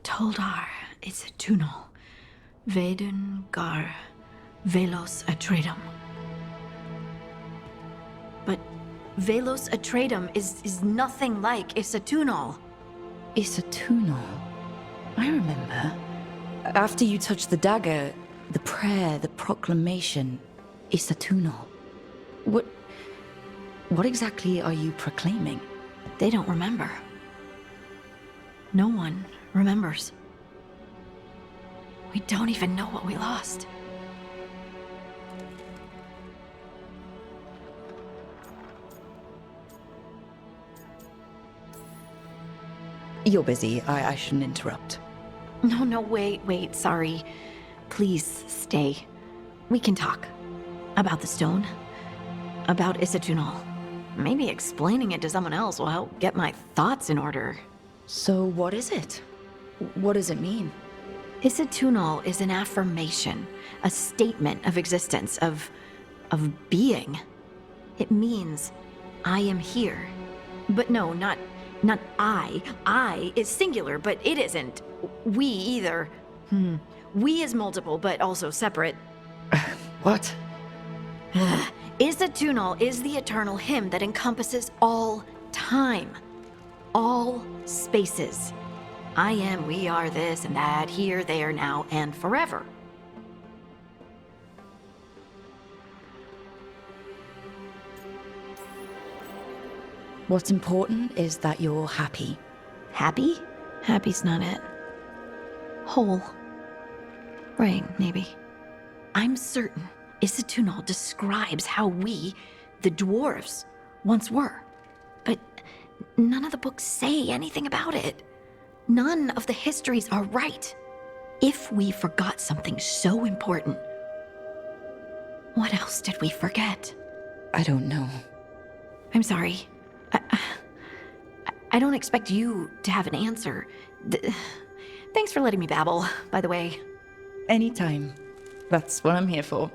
Toldar, it's a tunnel. Veilguard, Velos Atreitum. But Velos Atreitum is nothing like Isatunal. Isatunal? I remember. After you touched the dagger, the prayer, the proclamation, Isatunal. What exactly are you proclaiming? They don't remember. No one remembers. We don't even know what we lost. You're busy. I shouldn't interrupt. No, wait, sorry. Please, stay. We can talk. About the stone. About Isatunal. Maybe explaining it to someone else will help get my thoughts in order. So what is it? What does it mean? Isatunal is an affirmation, a statement of existence, of being. It means, I am here. But no, not I. I is singular, but it isn't. We either. We is multiple, but also separate. What? Isatunal is the eternal hymn that encompasses all time. All spaces. I am, we are, this and that, here, there, now, and forever. What's important is that you're happy. Happy? Happy's not it. Whole. Right, maybe. I'm certain Isatunal describes how we, the dwarves, once were. But none of the books say anything about it. None of the histories are right. If we forgot something so important, what else did we forget? I don't know. I'm sorry. I don't expect you to have an answer. Thanks for letting me babble, by the way. Anytime. That's what I'm here for.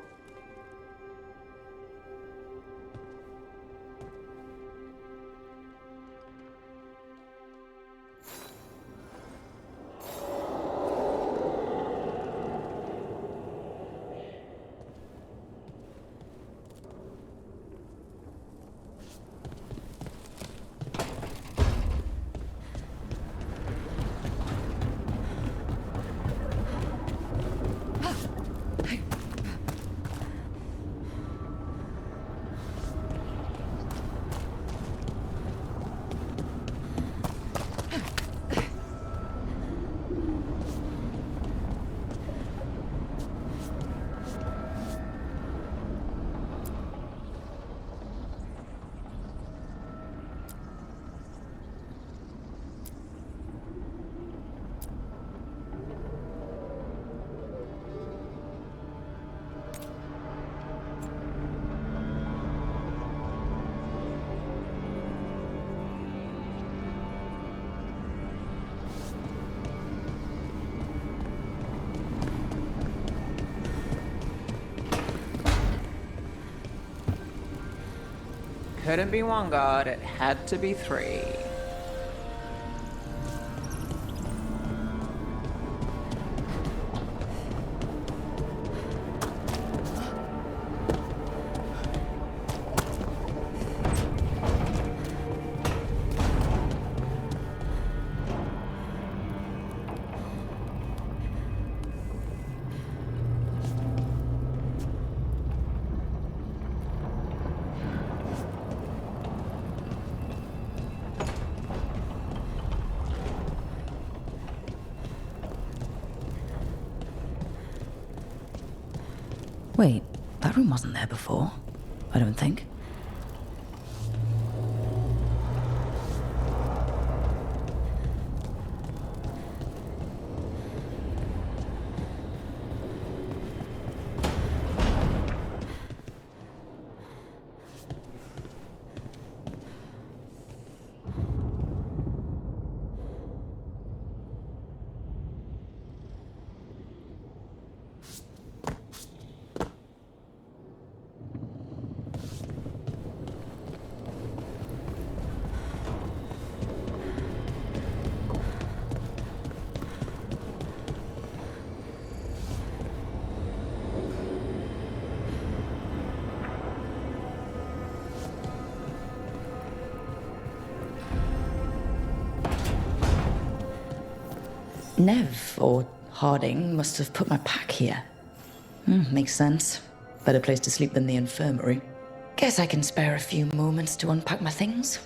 Couldn't be one god, it had to be three. Wait, that room wasn't there before. I don't think. Nev, or Harding, must have put my pack here. Makes sense. Better place to sleep than the infirmary. Guess I can spare a few moments to unpack my things.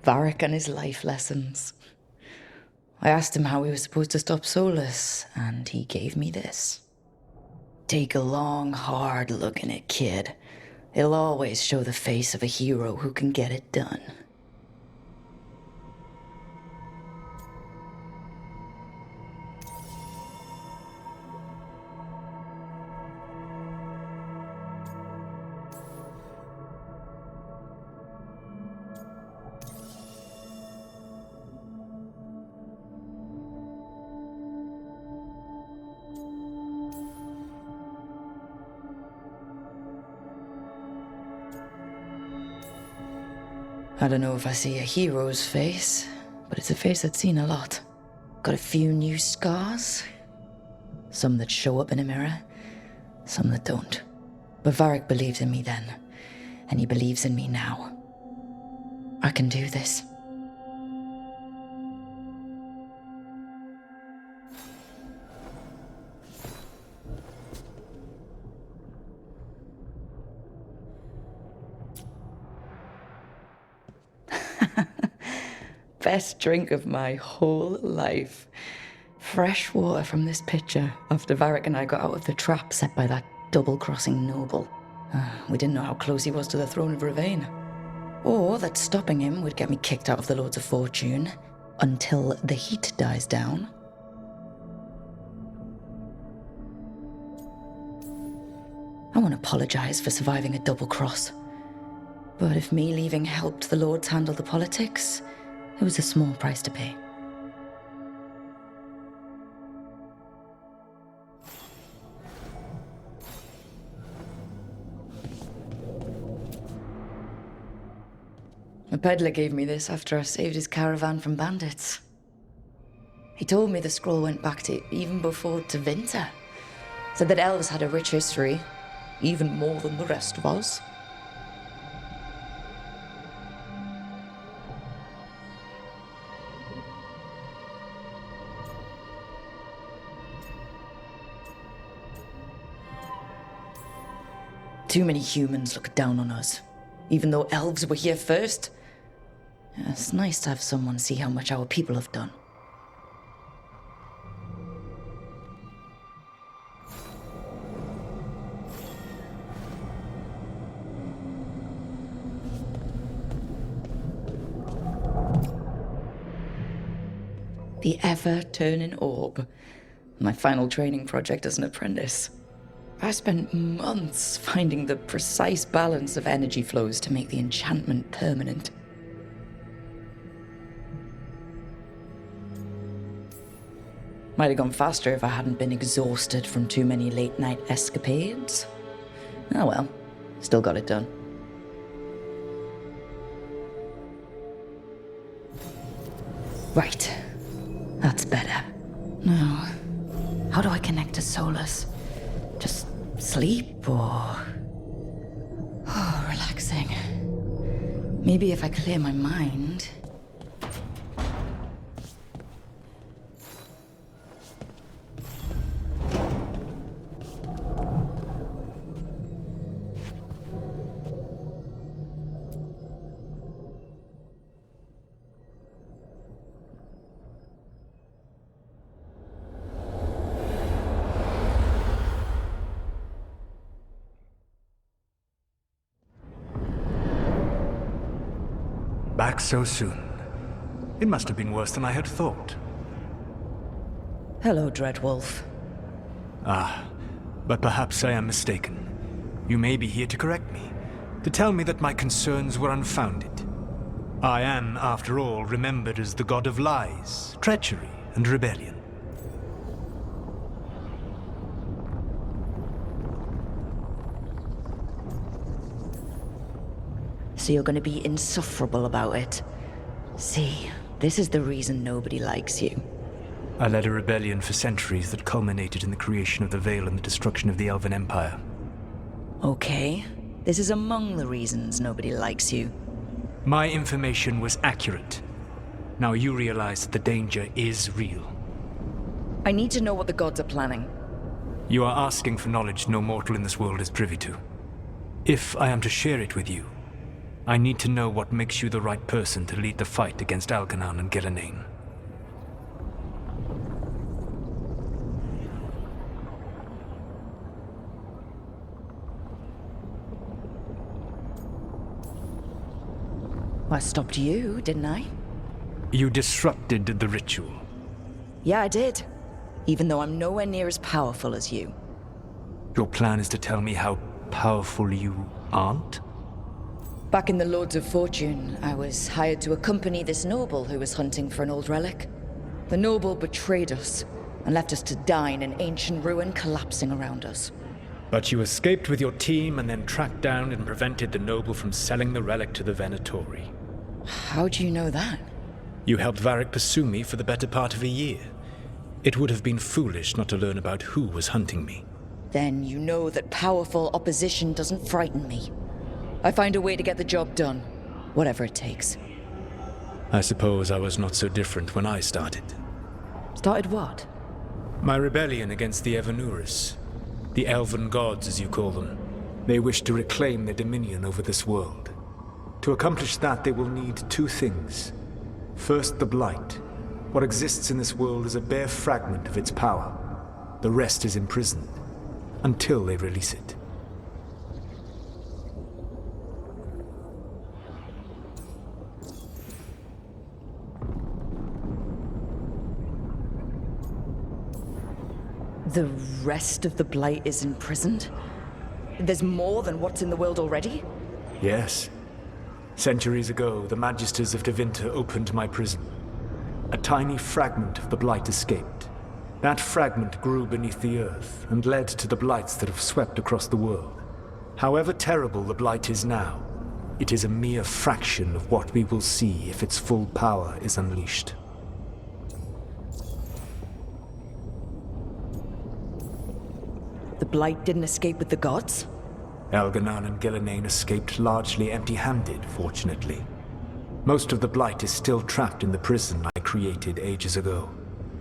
Varric and his life lessons. I asked him how we were supposed to stop Solas, and he gave me this. Take a long, hard look in it, kid. It'll always show the face of a hero who can get it done. I don't know if I see a hero's face, but it's a face I've seen a lot. Got a few new scars. Some that show up in a mirror, some that don't. But Varric believed in me then, and he believes in me now. I can do this. Best drink of my whole life. Fresh water from this pitcher after Varric and I got out of the trap set by that double-crossing noble. We didn't know how close he was to the throne of Ravain. Or that stopping him would get me kicked out of the Lords of Fortune until the heat dies down. I won't apologize for surviving a double cross. But if me leaving helped the Lords handle the politics, it was a small price to pay. A peddler gave me this after I saved his caravan from bandits. He told me the scroll went back to even before Tevinter. Said that elves had a rich history, even more than the rest of us. Too many humans look down on us, even though elves were here first. It's nice to have someone see how much our people have done. The ever-turning orb. My final training project as an apprentice. I spent months finding the precise balance of energy flows to make the enchantment permanent. Might have gone faster if I hadn't been exhausted from too many late-night escapades. Oh well, still got it done. Right, that's better. Now, how do I connect to Solas? Just sleep or... Oh, relaxing. Maybe if I clear my mind... Back so soon. It must have been worse than I had thought. Hello, Dreadwolf. Ah, but perhaps I am mistaken. You may be here to correct me, to tell me that my concerns were unfounded. I am, after all, remembered as the god of lies, treachery, and rebellion. So you're going to be insufferable about it. See, this is the reason nobody likes you. I led a rebellion for centuries that culminated in the creation of the Veil and the destruction of the Elven Empire. Okay, this is among the reasons nobody likes you. My information was accurate. Now you realize that the danger is real. I need to know what the gods are planning. You are asking for knowledge no mortal in this world is privy to. If I am to share it with you, I need to know what makes you the right person to lead the fight against Algernon and Gillenane. I stopped you, didn't I? You disrupted the ritual. Yeah, I did. Even though I'm nowhere near as powerful as you. Your plan is to tell me how powerful you aren't? Back in the Lords of Fortune, I was hired to accompany this noble who was hunting for an old relic. The noble betrayed us and left us to die in an ancient ruin collapsing around us. But you escaped with your team and then tracked down and prevented the noble from selling the relic to the Venatori. How do you know that? You helped Varric pursue me for the better part of a year. It would have been foolish not to learn about who was hunting me. Then you know that powerful opposition doesn't frighten me. I find a way to get the job done, whatever it takes. I suppose I was not so different when I started. Started what? My rebellion against the Evanuris. The Elven gods, as you call them. They wish to reclaim their dominion over this world. To accomplish that, they will need two things. First, the Blight. What exists in this world is a bare fragment of its power. The rest is imprisoned, until they release it. The rest of the Blight is imprisoned? There's more than what's in the world already? Yes. Centuries ago, the Magisters of Tevinter opened my prison. A tiny fragment of the Blight escaped. That fragment grew beneath the earth and led to the Blights that have swept across the world. However terrible the Blight is now, it is a mere fraction of what we will see if its full power is unleashed. The Blight didn't escape with the gods? Algernon and Gillenane escaped largely empty-handed, fortunately. Most of the Blight is still trapped in the prison I created ages ago.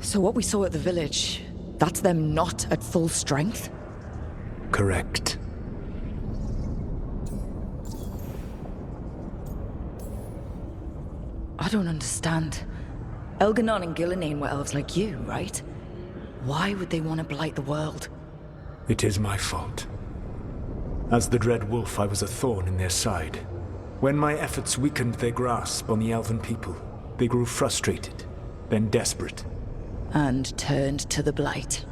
So what we saw at the village, that's them not at full strength? Correct. I don't understand. Algernon and Gillenane were elves like you, right? Why would they want to blight the world? It is my fault. As the Dread Wolf, I was a thorn in their side. When my efforts weakened their grasp on the Elven people, they grew frustrated, then desperate. And turned to the Blight.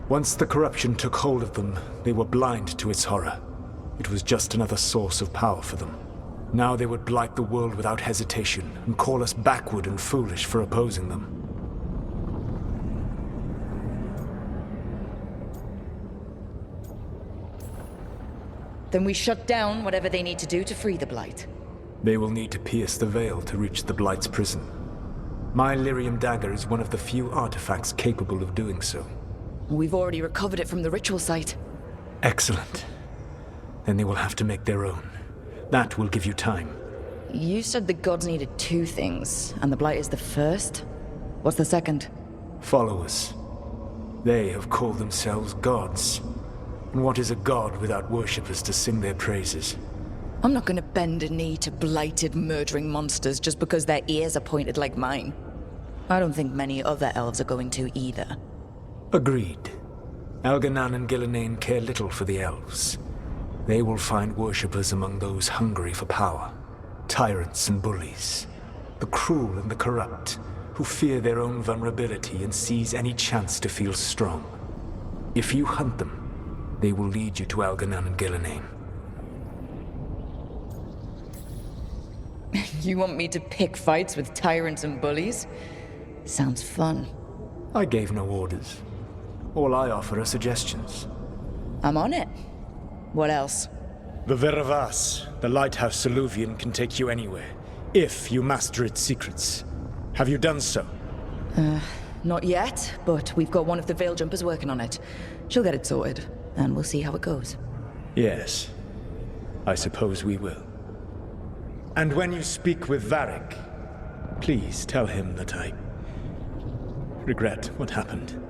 Once the corruption took hold of them, they were blind to its horror. It was just another source of power for them. Now they would blight the world without hesitation and call us backward and foolish for opposing them. Then we shut down whatever they need to do to free the Blight. They will need to pierce the veil to reach the Blight's prison. My Lyrium dagger is one of the few artifacts capable of doing so. We've already recovered it from the ritual site. Excellent. Then they will have to make their own. That will give you time. You said the gods needed two things, and the Blight is the first? What's the second? Followers. They have called themselves gods. And what is a god without worshippers to sing their praises? I'm not gonna bend a knee to blighted, murdering monsters just because their ears are pointed like mine. I don't think many other elves are going to either. Agreed. Algernon and Gillenane care little for the elves. They will find worshippers among those hungry for power. Tyrants and bullies. The cruel and the corrupt. who fear their own vulnerability and seize any chance to feel strong. If you hunt them, they will lead you to Algernon and Gillenane. You want me to pick fights with tyrants and bullies? Sounds fun. I gave no orders. All I offer are suggestions. I'm on it. What else? The Veravas, the lighthouse Soluvian, can take you anywhere, if you master its secrets. Have you done so? Not yet, but we've got one of the Veil Jumpers working on it. She'll get it sorted, and we'll see how it goes. Yes. I suppose we will. And when you speak with Varric, please tell him that I regret what happened.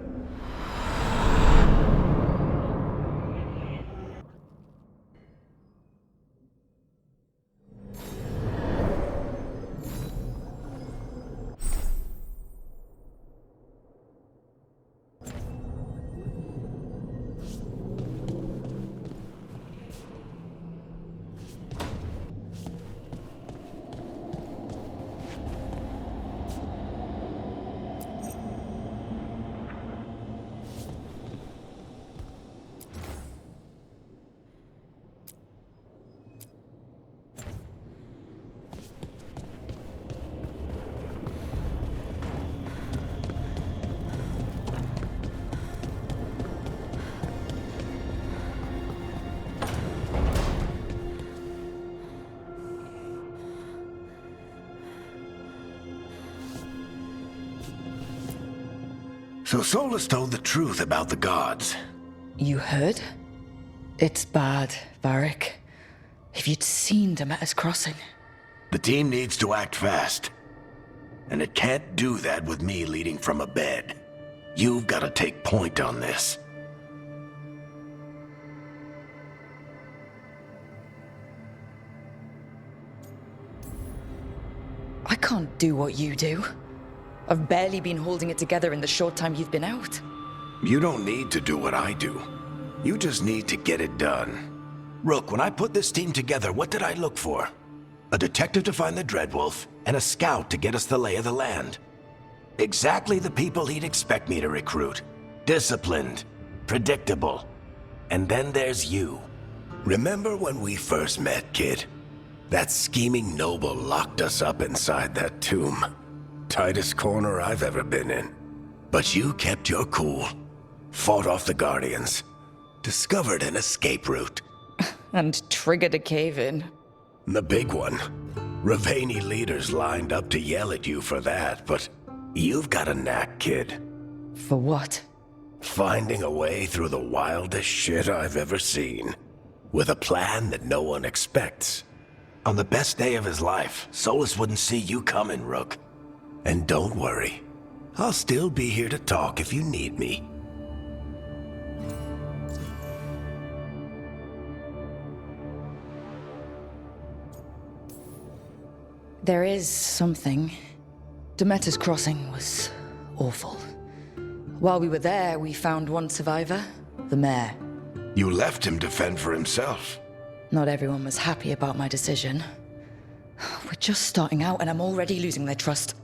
So Solas told the truth about the gods. You heard? It's bad, Varric. If you'd seen Demeter's crossing. The team needs to act fast. And it can't do that with me leading from a bed. You've got to take point on this. I can't do what you do. I've barely been holding it together in the short time you've been out. You don't need to do what I do. You just need to get it done. Rook, when I put this team together, what did I look for? A detective to find the Dreadwolf, and a scout to get us the lay of the land. Exactly the people he'd expect me to recruit. Disciplined, predictable. And then there's you. Remember when we first met, kid? That scheming noble locked us up inside that tomb. Tightest corner I've ever been in. But you kept your cool. Fought off the Guardians. Discovered an escape route. And triggered a cave-in. The big one. Ravani leaders lined up to yell at you for that, but you've got a knack, kid. For what? Finding a way through the wildest shit I've ever seen. With a plan that no one expects. On the best day of his life, Solas wouldn't see you coming, Rook. And don't worry. I'll still be here to talk if you need me. There is something. Demeter's crossing was awful. While we were there, we found one survivor, the mayor. You left him to fend for himself. Not everyone was happy about my decision. We're just starting out and I'm already losing their trust.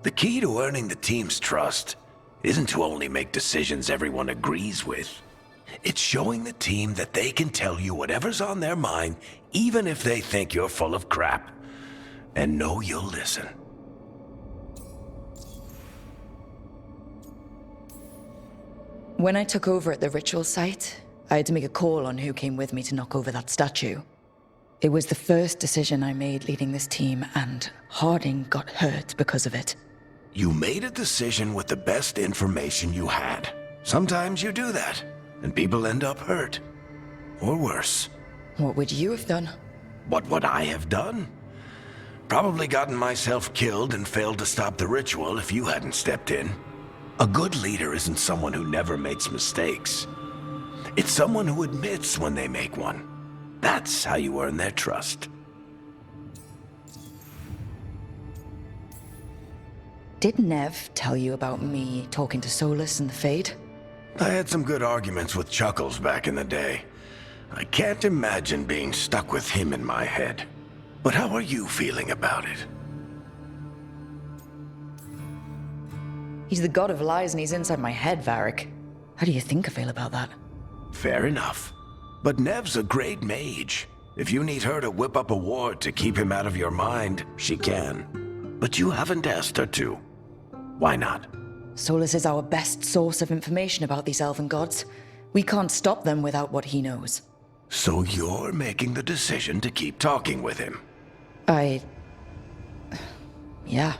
The key to earning the team's trust isn't to only make decisions everyone agrees with. It's showing the team that they can tell you whatever's on their mind, even if they think you're full of crap. And know you'll listen. When I took over at the ritual site, I had to make a call on who came with me to knock over that statue. It was the first decision I made leading this team, and Harding got hurt because of it. You made a decision with the best information you had. Sometimes you do that, and people end up hurt. Or worse. What would you have done? What would I have done? Probably gotten myself killed and failed to stop the ritual if you hadn't stepped in. A good leader isn't someone who never makes mistakes. It's someone who admits when they make one. That's how you earn their trust. Did Nev tell you about me talking to Solas and the Fade? I had some good arguments with Chuckles back in the day. I can't imagine being stuck with him in my head. But how are you feeling about it? He's the god of lies and he's inside my head, Varric. How do you think I feel about that? Fair enough. But Nev's a great mage. If you need her to whip up a ward to keep him out of your mind, she can. But you haven't asked her to. Why not? Solas is our best source of information about these elven gods. We can't stop them without what he knows. So you're making the decision to keep talking with him. Yeah.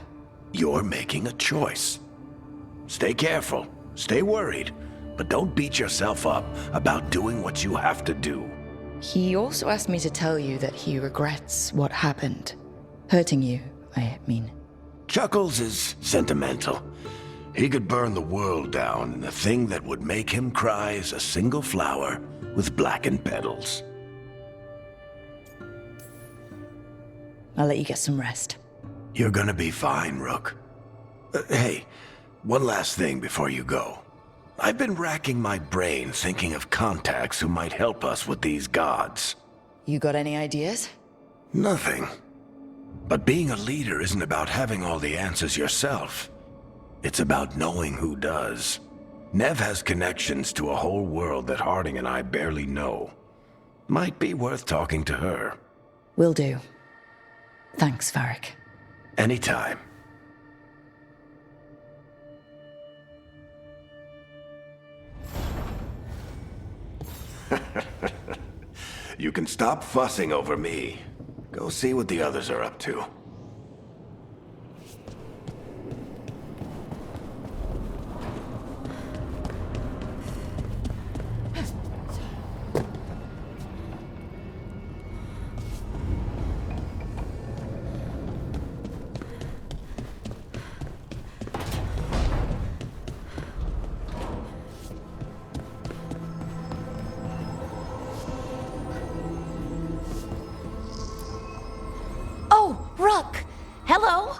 You're making a choice. Stay careful, stay worried, but don't beat yourself up about doing what you have to do. He also asked me to tell you that he regrets what happened. Hurting you, I mean. Chuckles is sentimental. He could burn the world down, and the thing that would make him cry is a single flower with blackened petals. I'll let you get some rest. You're gonna be fine, Rook. Hey, one last thing before you go. I've been racking my brain thinking of contacts who might help us with these gods. You got any ideas? Nothing. But being a leader isn't about having all the answers yourself. It's about knowing who does. Nev has connections to a whole world that Harding and I barely know. Might be worth talking to her. Will do. Thanks, Varric. Anytime. You can stop fussing over me. Go see what the others are up to. Rook! Hello!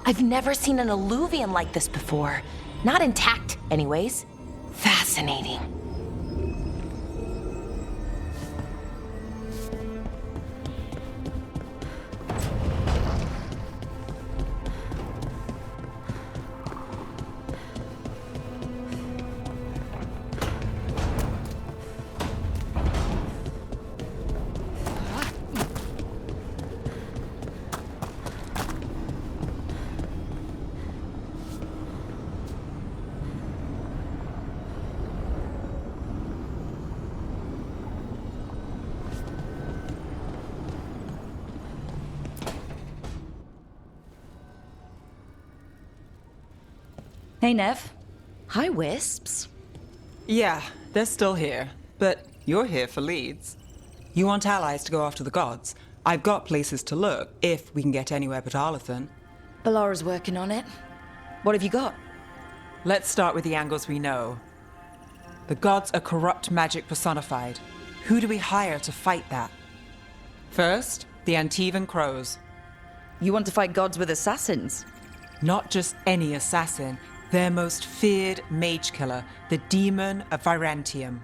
I've never seen an alluvian like this before. Not intact, anyways. Fascinating. Hey, Nev. Hi, Wisps. Yeah, they're still here. But you're here for leads. You want allies to go after the gods? I've got places to look, if we can get anywhere but Arlathan. Balara's working on it. What have you got? Let's start with the angles we know. The gods are corrupt magic personified. Who do we hire to fight that? First, the Antivan Crows. You want to fight gods with assassins? Not just any assassin, their most feared mage killer, the Demon of Virantium.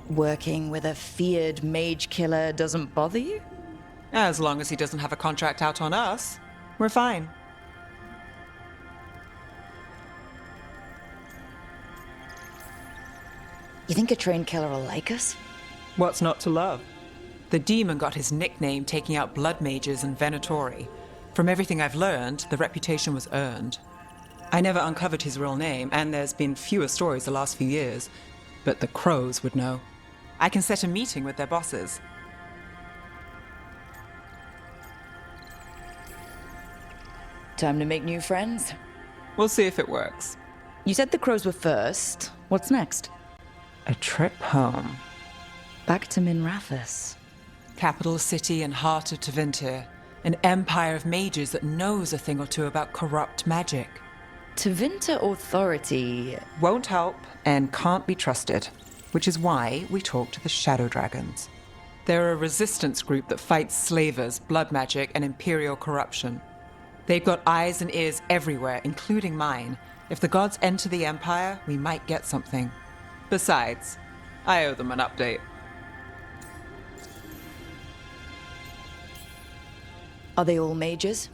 Working with a feared mage killer doesn't bother you? As long as he doesn't have a contract out on us, we're fine. You think a trained killer will like us? What's not to love? The demon got his nickname taking out blood mages and Venatori. From everything I've learned, the reputation was earned. I never uncovered his real name, and there's been fewer stories the last few years, but the Crows would know. I can set a meeting with their bosses. Time to make new friends. We'll see if it works. You said the crows were first. What's next? A trip home. Back to Minrathous. Capital city and heart of Tevinter. An empire of mages that knows a thing or two about corrupt magic. Tevinter authority. Won't help and can't be trusted, which is why we talk to the Shadow Dragons. They're a resistance group that fights slavers, blood magic, and imperial corruption. They've got eyes and ears everywhere, including mine. If the gods enter the empire, we might get something. Besides, I owe them an update. Are they all mages?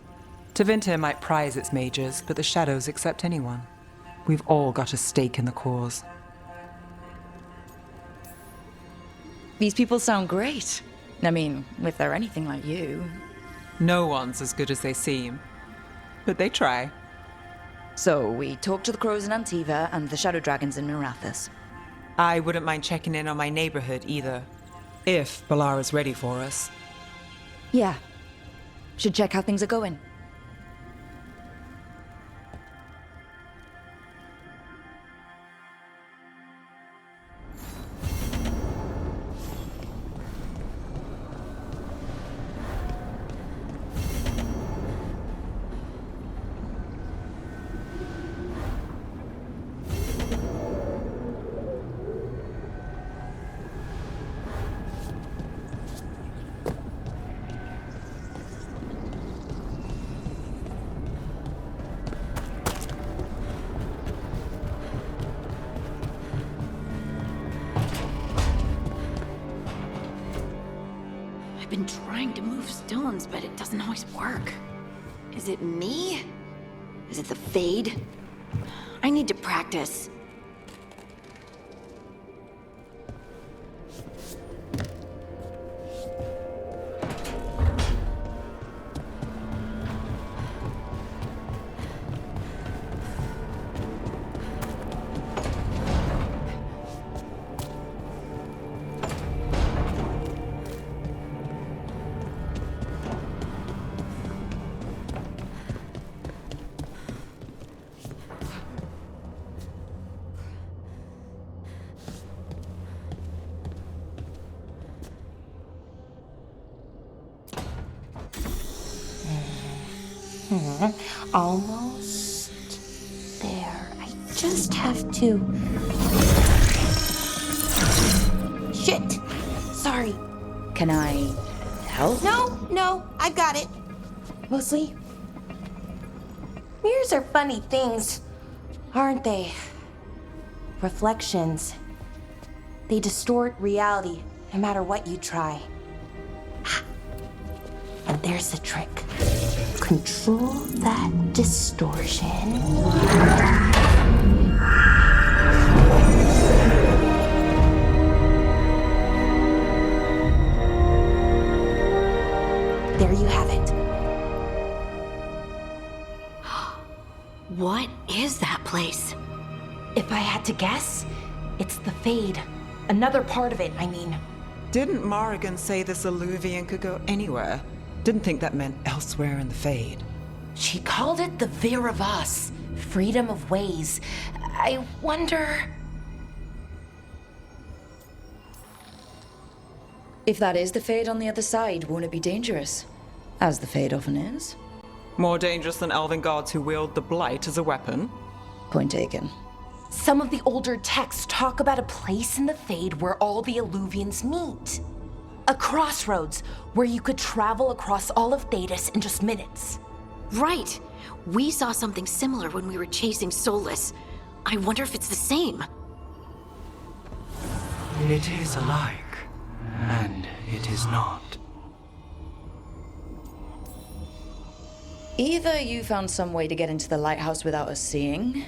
Tevinter might prize its mages, but the shadows accept anyone. We've all got a stake in the cause. These people sound great. I mean, if they're anything like you. No one's as good as they seem, but they try. So, we talked to the crows in Antiva and the shadow dragons in Mirathas. I wouldn't mind checking in on my neighborhood either, if Balara's ready for us. Yeah. Should check how things are going. I've been trying to move stones, but it doesn't always work. Is it me? Is it the Fade? I need to practice. Almost there. I just have to... Shit! Sorry. Can I help? No, I've got it. Mostly. Mirrors are funny things, aren't they? Reflections. They distort reality, no matter what you try. And there's the trick. Control that distortion. There you have it. What is that place? If I had to guess, it's the Fade. Another part of it, I mean. Didn't Morrigan say this Alluvian could go anywhere? Didn't think that meant elsewhere in the Fade. She called it the Vir of Us, freedom of ways. I wonder... If that is the Fade on the other side, won't it be dangerous? As the Fade often is. More dangerous than elven gods who wield the Blight as a weapon? Point taken. Some of the older texts talk about a place in the Fade where all the Alluvians meet. A crossroads where you could travel across all of Thedas in just minutes. Right. We saw something similar when we were chasing Solas. I wonder if it's the same. It is alike, and it is not. Either you found some way to get into the lighthouse without us seeing,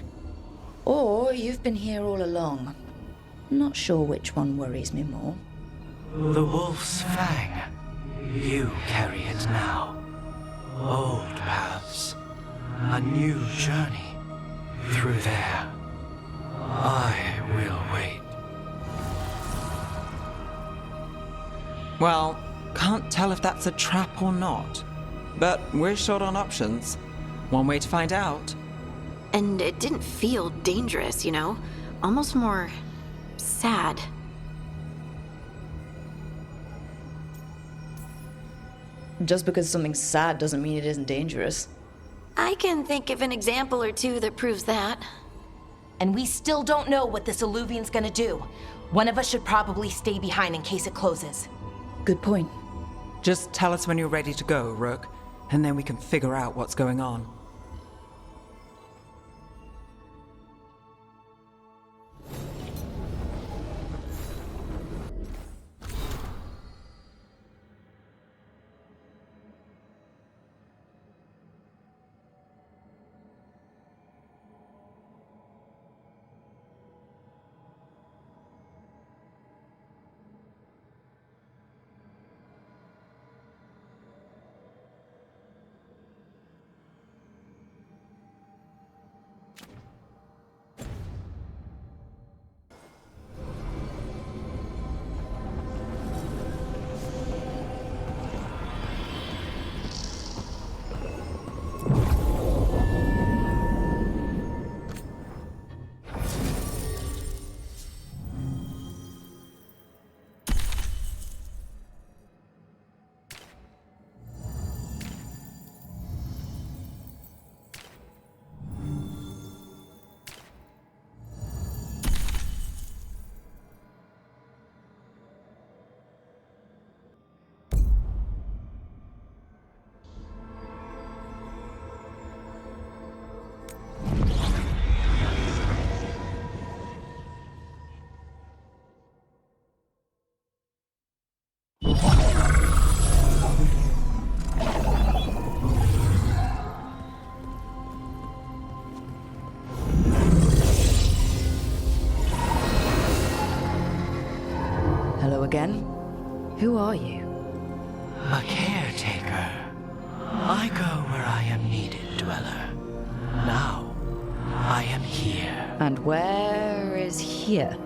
or you've been here all along. Not sure which one worries me more. The Wolf's Fang. You carry it now. Old paths. A new journey. Through there. I will wait. Well, can't tell if that's a trap or not. But we're short on options. One way to find out. And it didn't feel dangerous, you know? Almost more sad. Just because something's sad doesn't mean it isn't dangerous. I can think of an example or two that proves that. And we still don't know what this Alluvian's gonna do. One of us should probably stay behind in case it closes. Good point. Just tell us when you're ready to go, Rook, and then we can figure out what's going on. Hello again. Who are you? A caretaker. I go where I am needed, Dweller. Now, I am here. And where is here?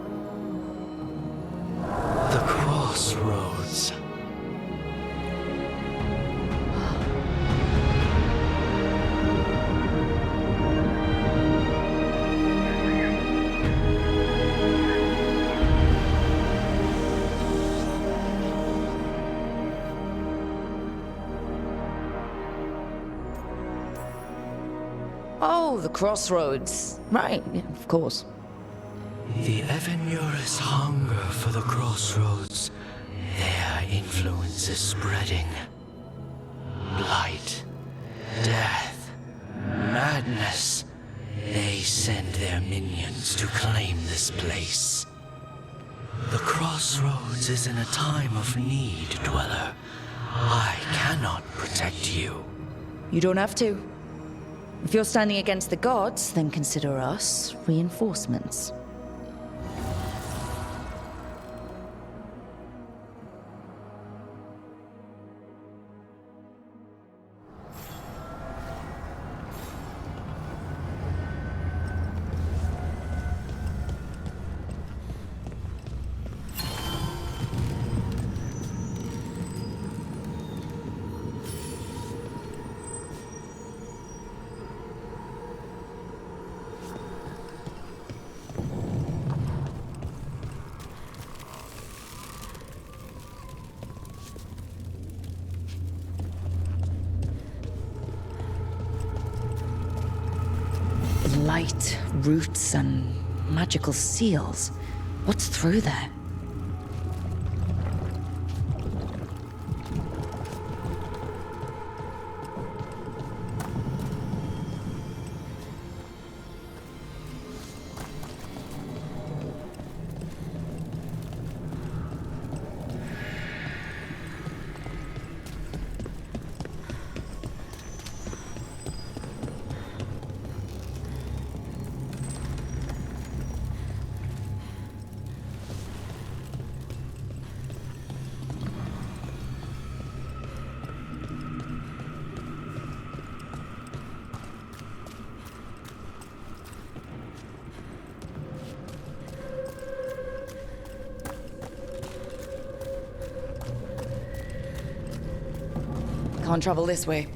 The crossroads. Oh, the crossroads. Right, yeah, of course. The Evanurus hunger for the crossroads. Their influence is spreading. Blight, death, madness. They send their minions to claim this place. The crossroads is in a time of need, Dweller. I cannot protect you. You don't have to. If you're standing against the gods, then consider us reinforcements. Light, roots, and magical seals. What's through there? Can't travel this way.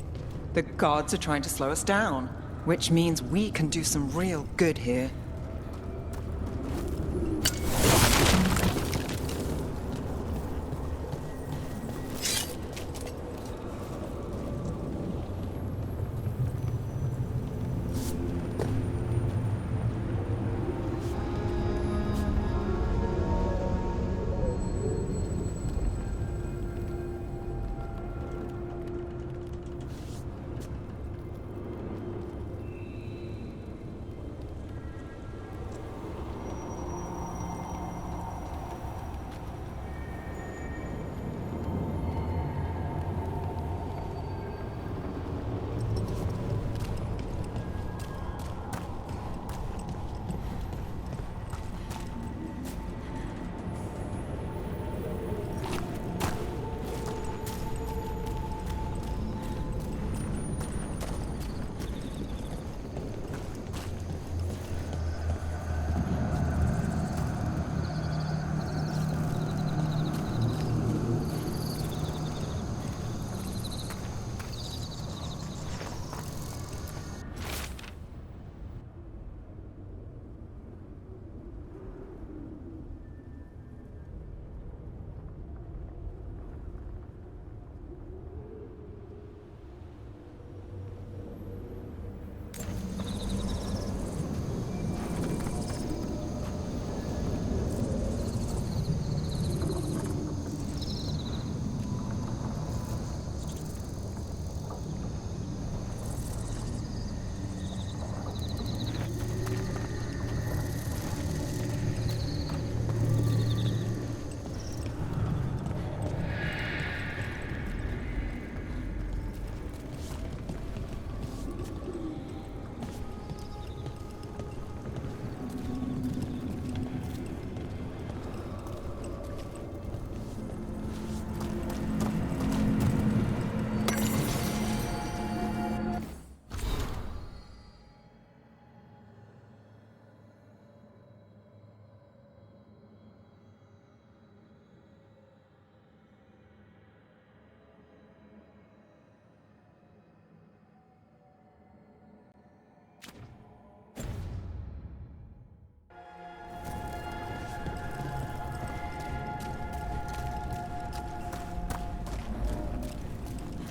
The gods are trying to slow us down, which means we can do some real good here.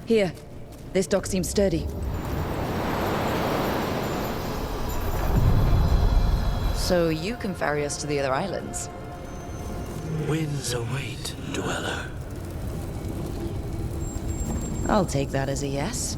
Here. This dock seems sturdy. So you can ferry us to the other islands? Winds await, dweller. I'll take that as a yes.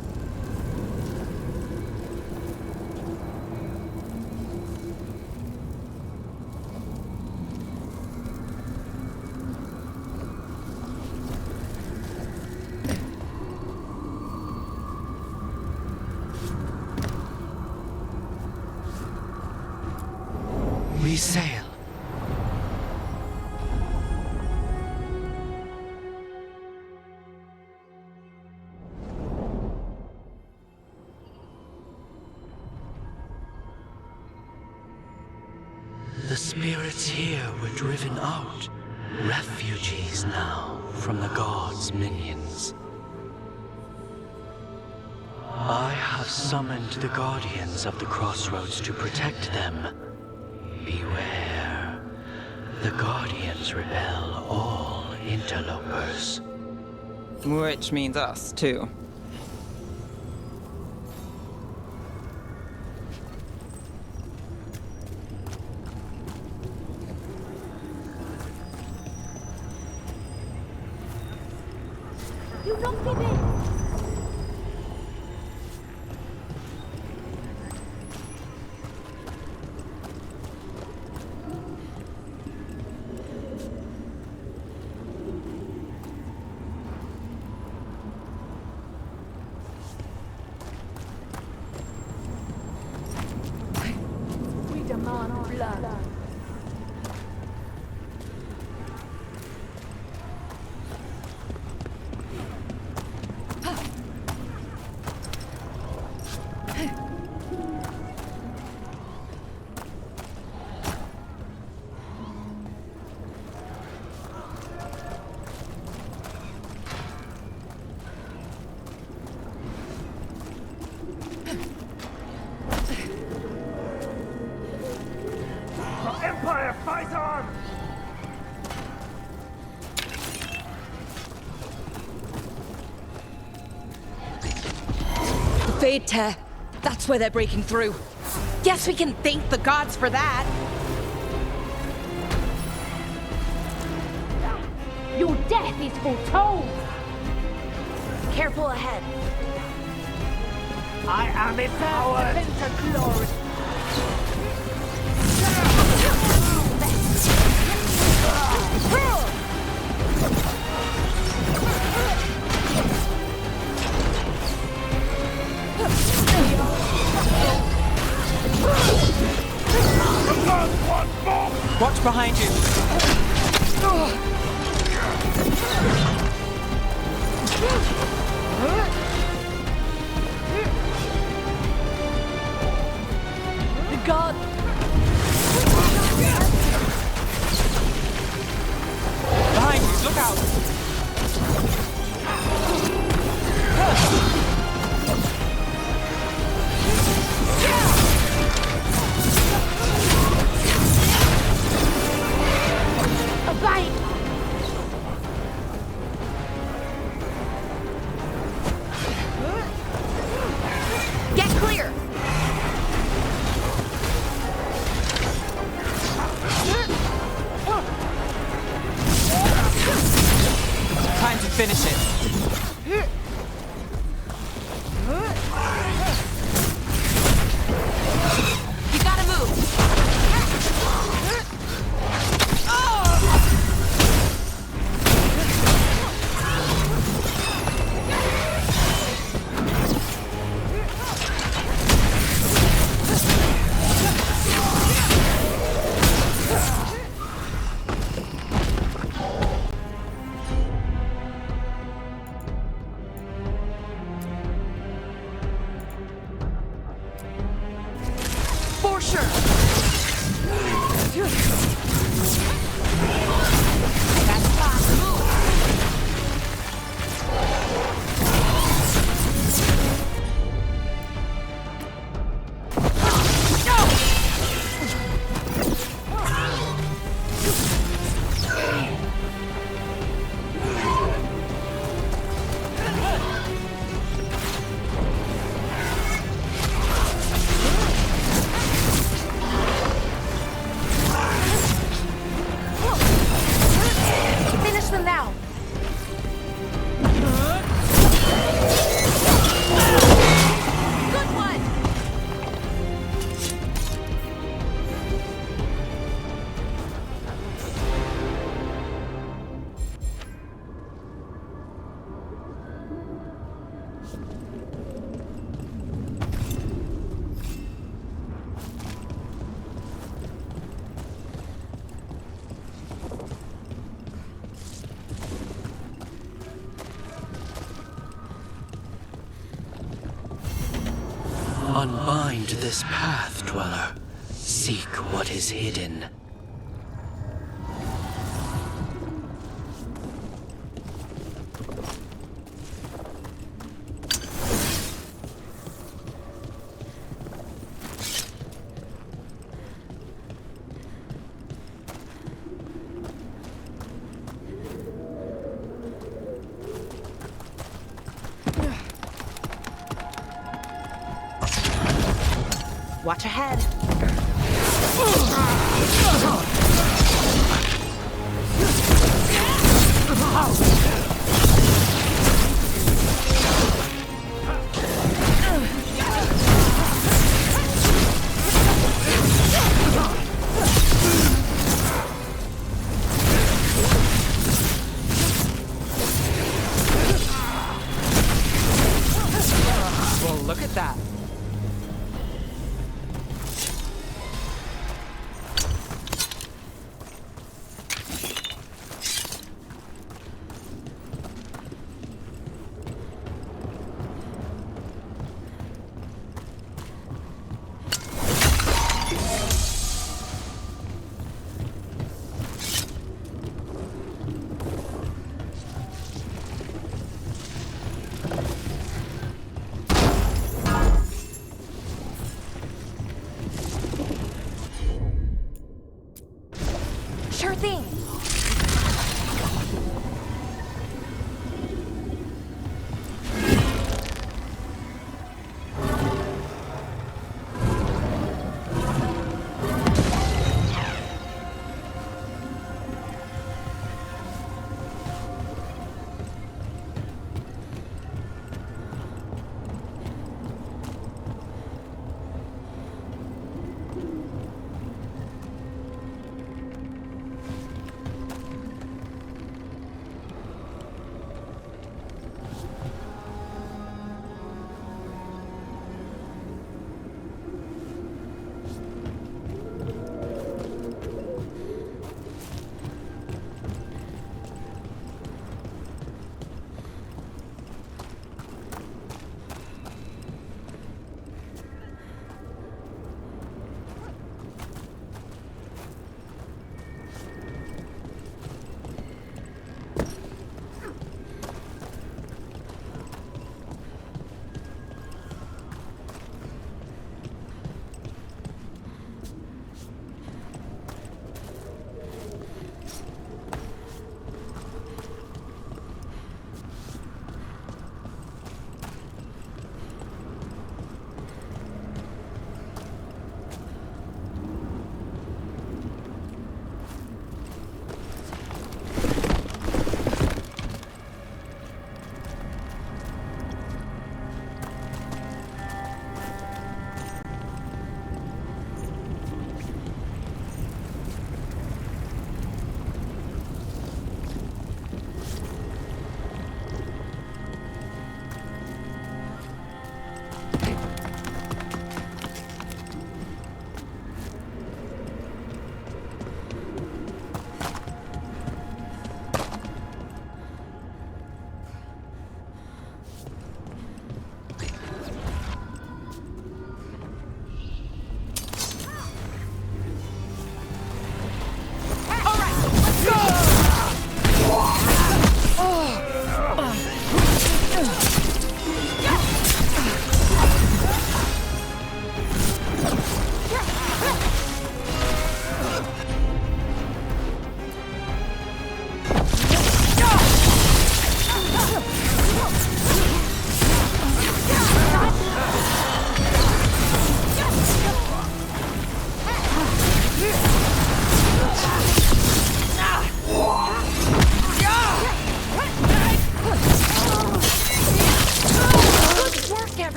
We sail. The spirits here were driven out, refugees now from the gods' minions. I have summoned the guardians of the crossroads to protect them. Beware. The guardians repel all interlopers. Which means us, too. Empire, fight on! The Fade Tear. That's where they're breaking through. Guess we can thank the gods for that. Your death is foretold! Careful ahead. I am empowered! Watch behind you. The god! Behind you, look out! A bite! Get clear! Time to finish it. You gotta move! Unbind this path, Dweller. Seek what is hidden. Watch ahead. Well, look at that. Sure thing.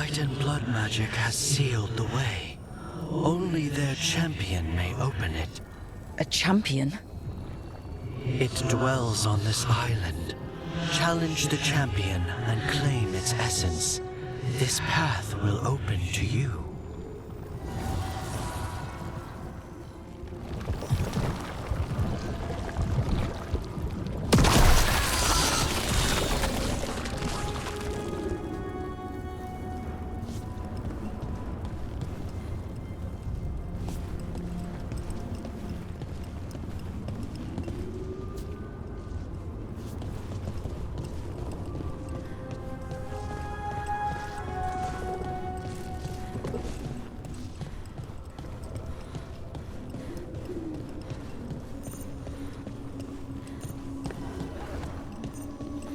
blight and blood magic has sealed the way. Only their champion may open it. A champion? It dwells on this island. Challenge the champion and claim its essence. This path will open to you.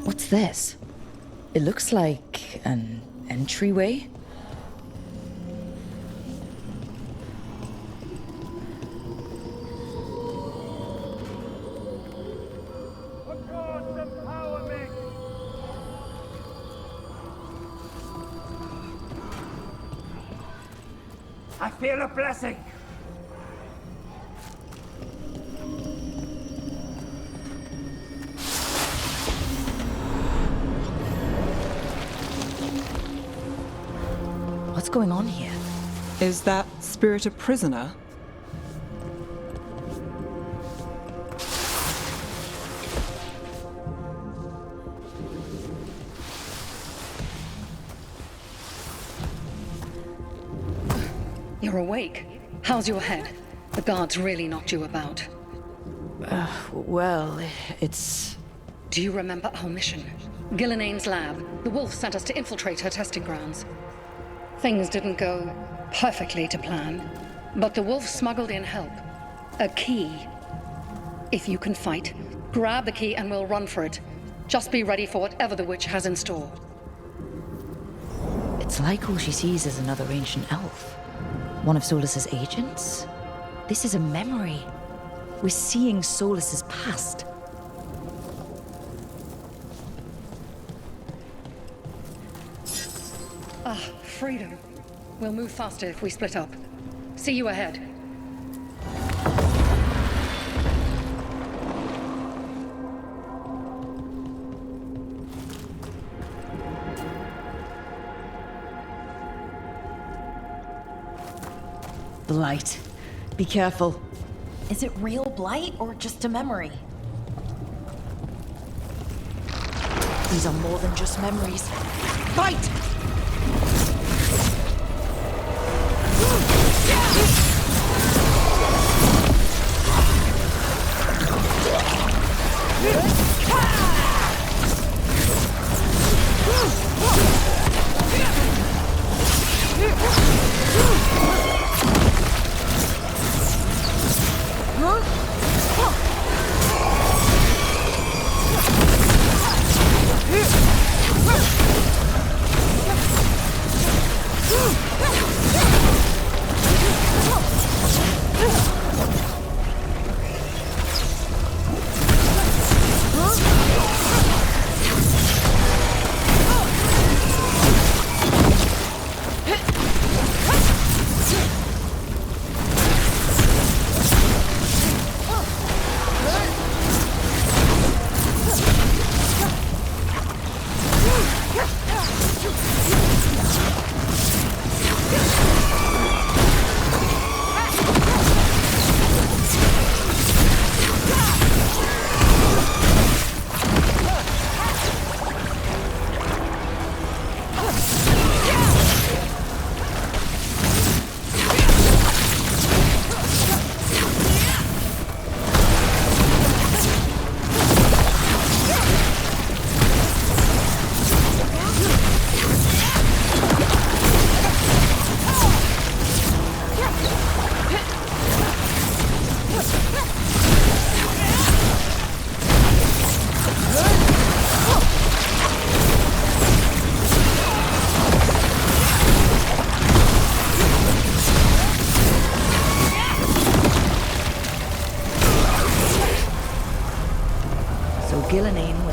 What's this? It looks like an entryway. I feel a blessing. What's going on here? Is that spirit a prisoner? You're awake. How's your head? The guards really knocked you about. Well, it's... Do you remember our mission? Gillinane's lab. The wolf sent us to infiltrate her testing grounds. Things didn't go perfectly to plan, but the wolf smuggled in help. A key. If you can fight, grab the key and we'll run for it. Just be ready for whatever the witch has in store. It's like all she sees is another ancient elf. One of Solas's agents? This is a memory. We're seeing Solas's past. Ah, freedom. We'll move faster if we split up. See you ahead. Blight. Be careful. Is it real blight or just a memory? These are more than just memories. Fight!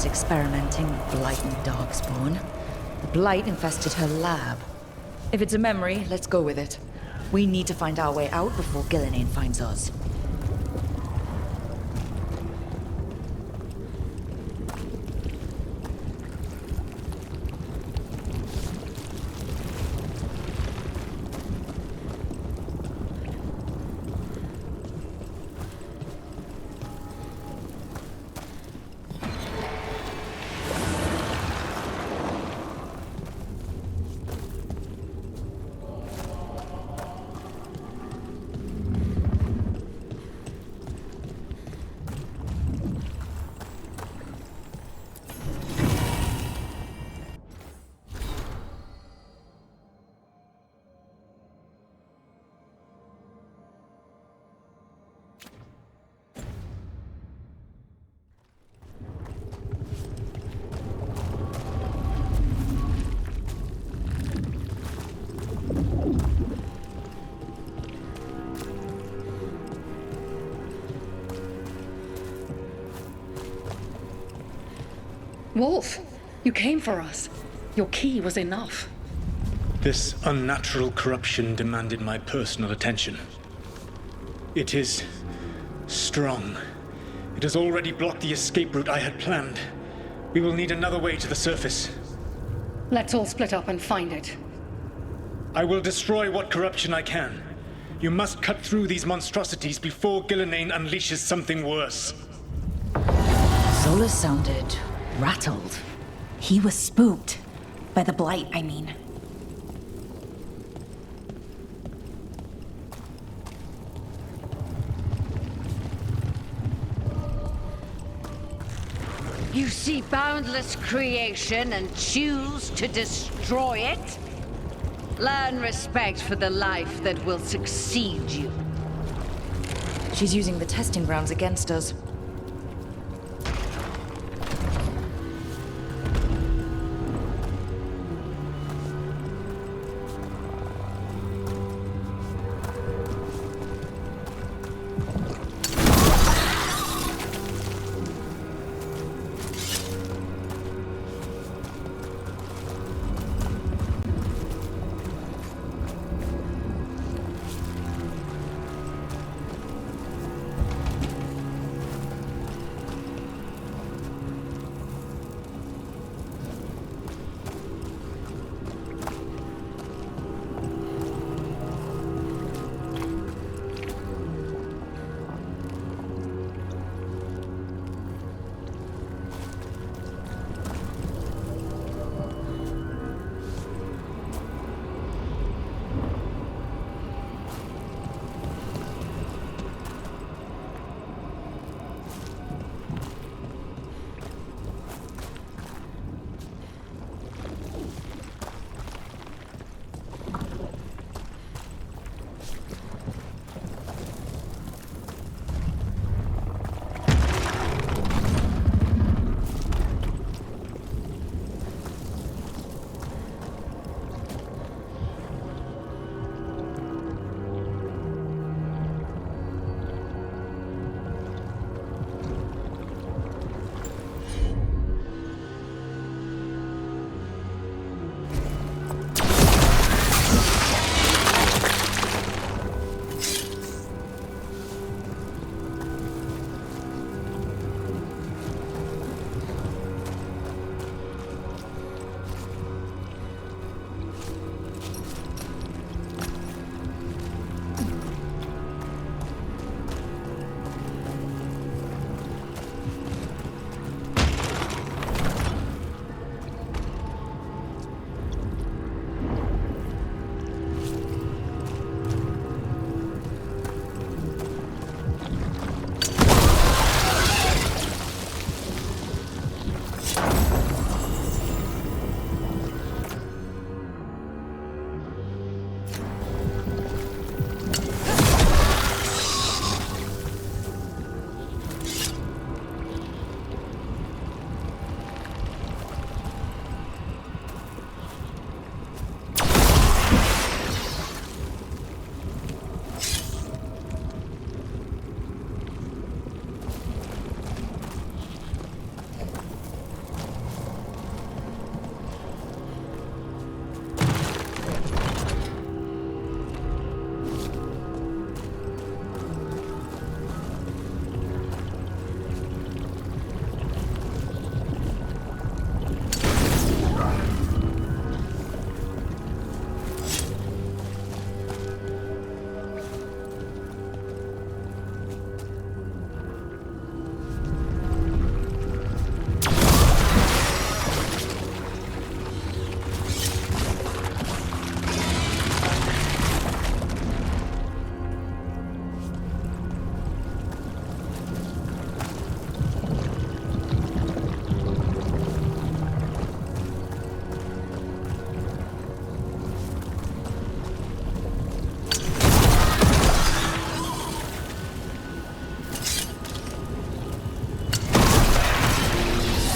Experimenting with blight and darkspawn. The blight infested her lab. If it's a memory, let's go with it. We need to find our way out before Gillenane finds us. Wolf, you came for us. Your key was enough. This unnatural corruption demanded my personal attention. It is strong. It has already blocked the escape route I had planned. We will need another way to the surface. Let's all split up and find it. I will destroy what corruption I can. You must cut through these monstrosities before Gillenane unleashes something worse. Sola sounded rattled. He was spooked. By the blight, I mean. You see boundless creation and choose to destroy it? Learn respect for the life that will succeed you. She's using the testing grounds against us.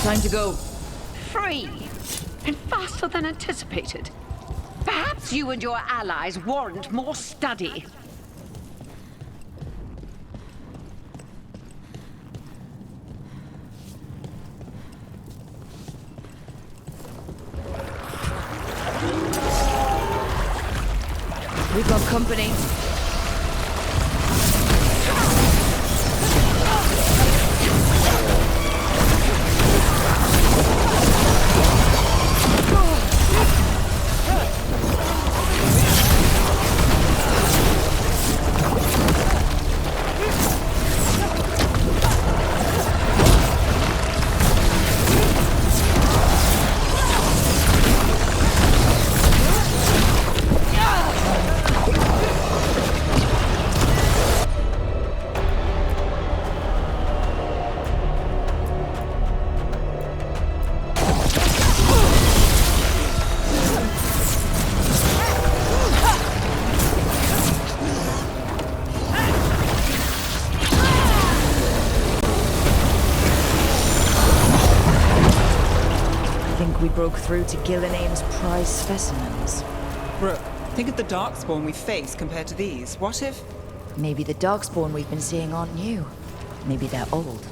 Time to go. Free! And faster than anticipated. Perhaps you and your allies warrant more study. We've got company. Broke through to Gillinane's prize specimens. Brooke, think of the Darkspawn we face compared to these. What if... Maybe the Darkspawn we've been seeing aren't new. Maybe they're old.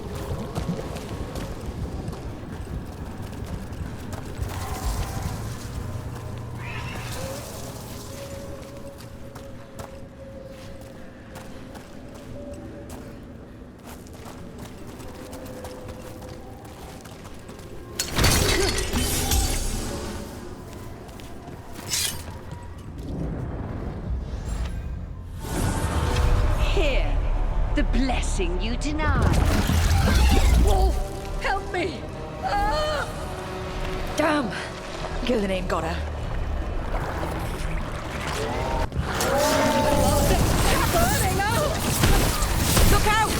Blessing you deny. Wolf, help me! Ah! Damn! Gillinane got her. It's burning out! Look out!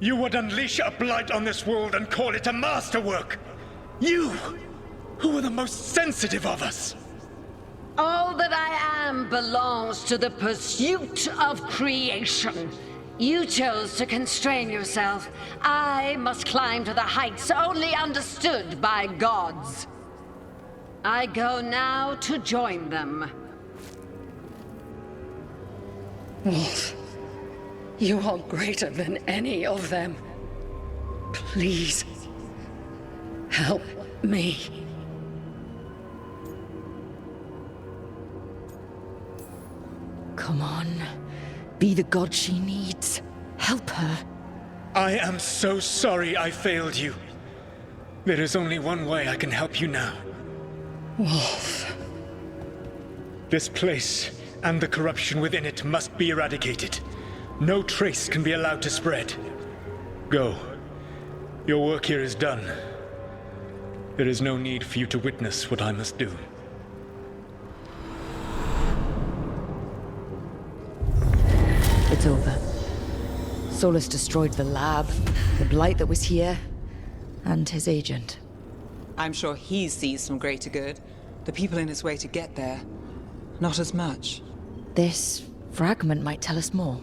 You would unleash a blight on this world and call it a masterwork! You, who are the most sensitive of us! All that I am belongs to the pursuit of creation. You chose to constrain yourself. I must climb to the heights only understood by gods. I go now to join them. Wolf, you are greater than any of them. Please, help me. Come on. Be the god she needs. Help her. I am so sorry I failed you. There is only one way I can help you now. Wolf. This place and the corruption within it must be eradicated. No trace can be allowed to spread. Go. Your work here is done. There is no need for you to witness what I must do. It's over. Solas destroyed the lab, the blight that was here, and his agent. I'm sure he sees some greater good. The people in his way to get there, not as much. This fragment might tell us more.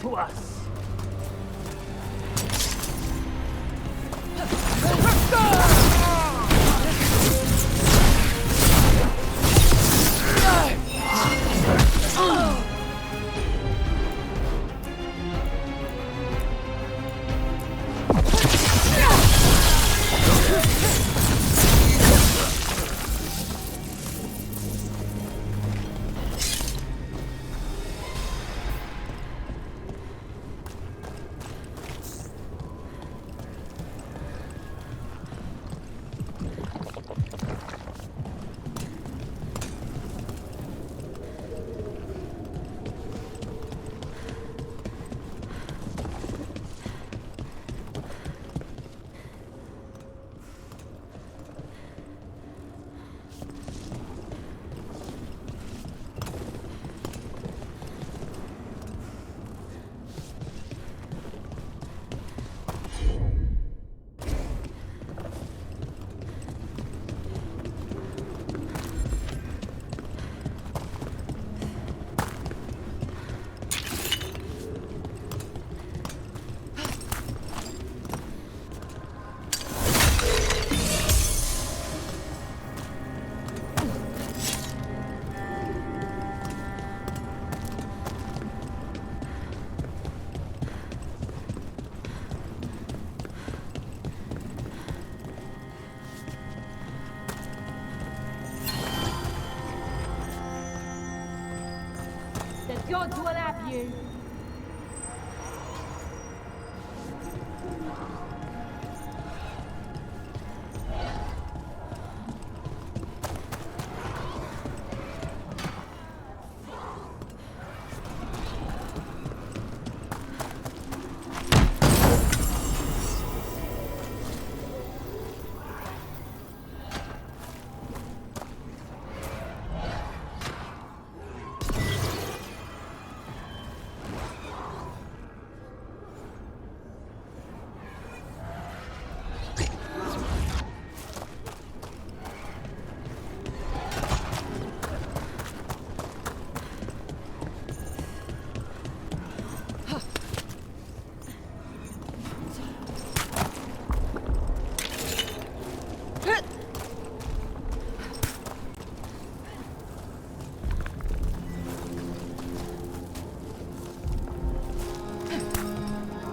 to us. dogs will have you.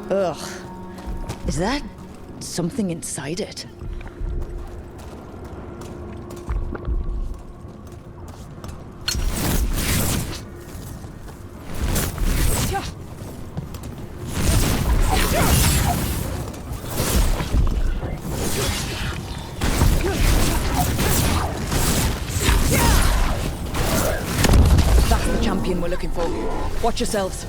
Ugh. Is that something inside it? That's the champion we're looking for. Watch yourselves.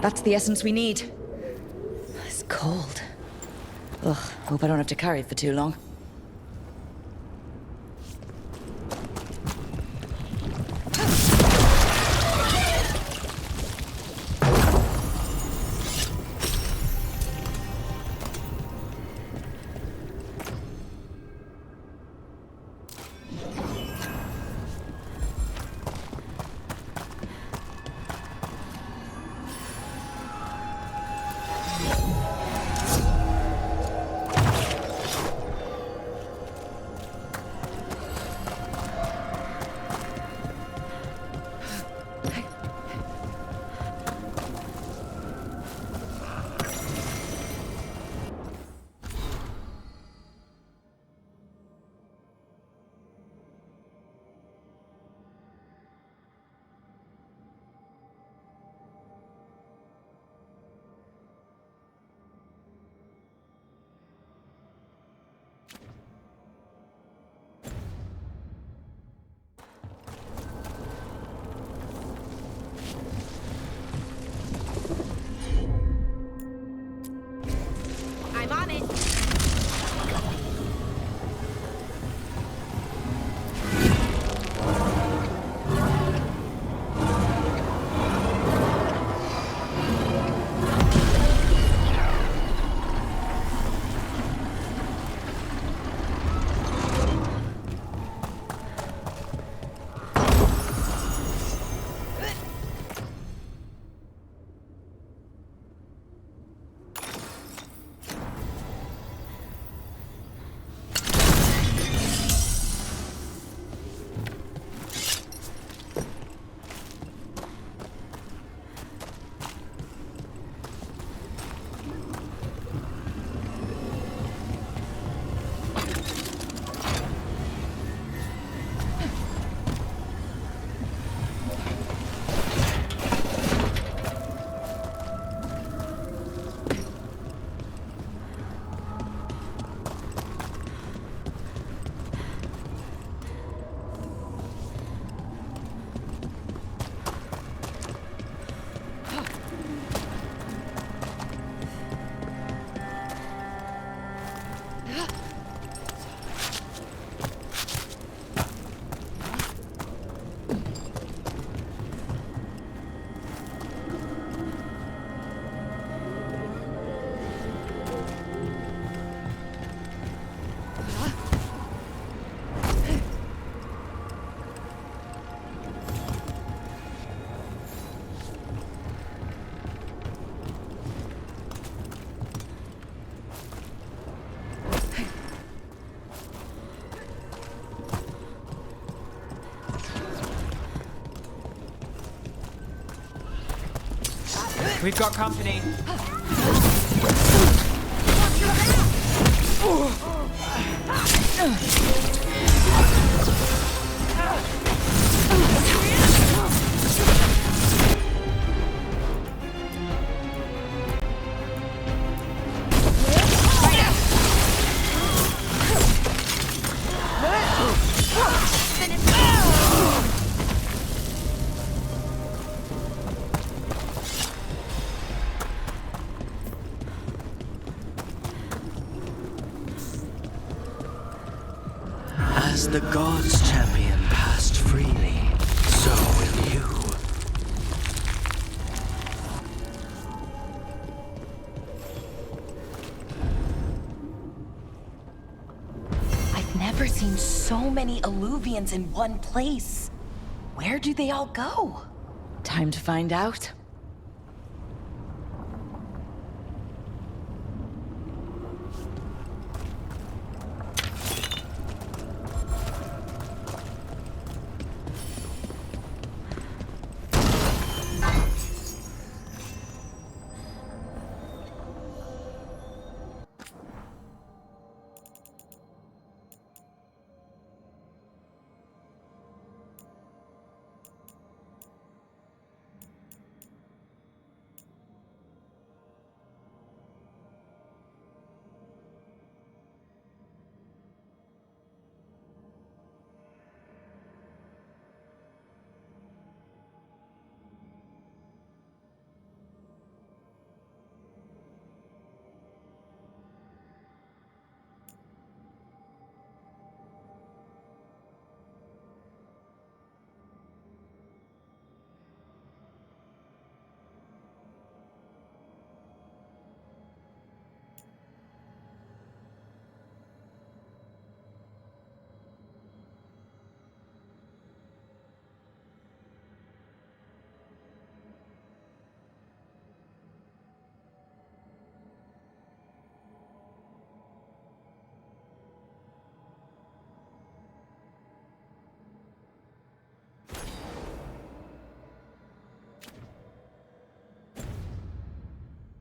That's the essence we need. It's cold. Ugh, hope I don't have to carry it for too long. We've got company. As the gods' champion passed freely, so will you. I've never seen so many Illuvians in one place. Where do they all go? Time to find out.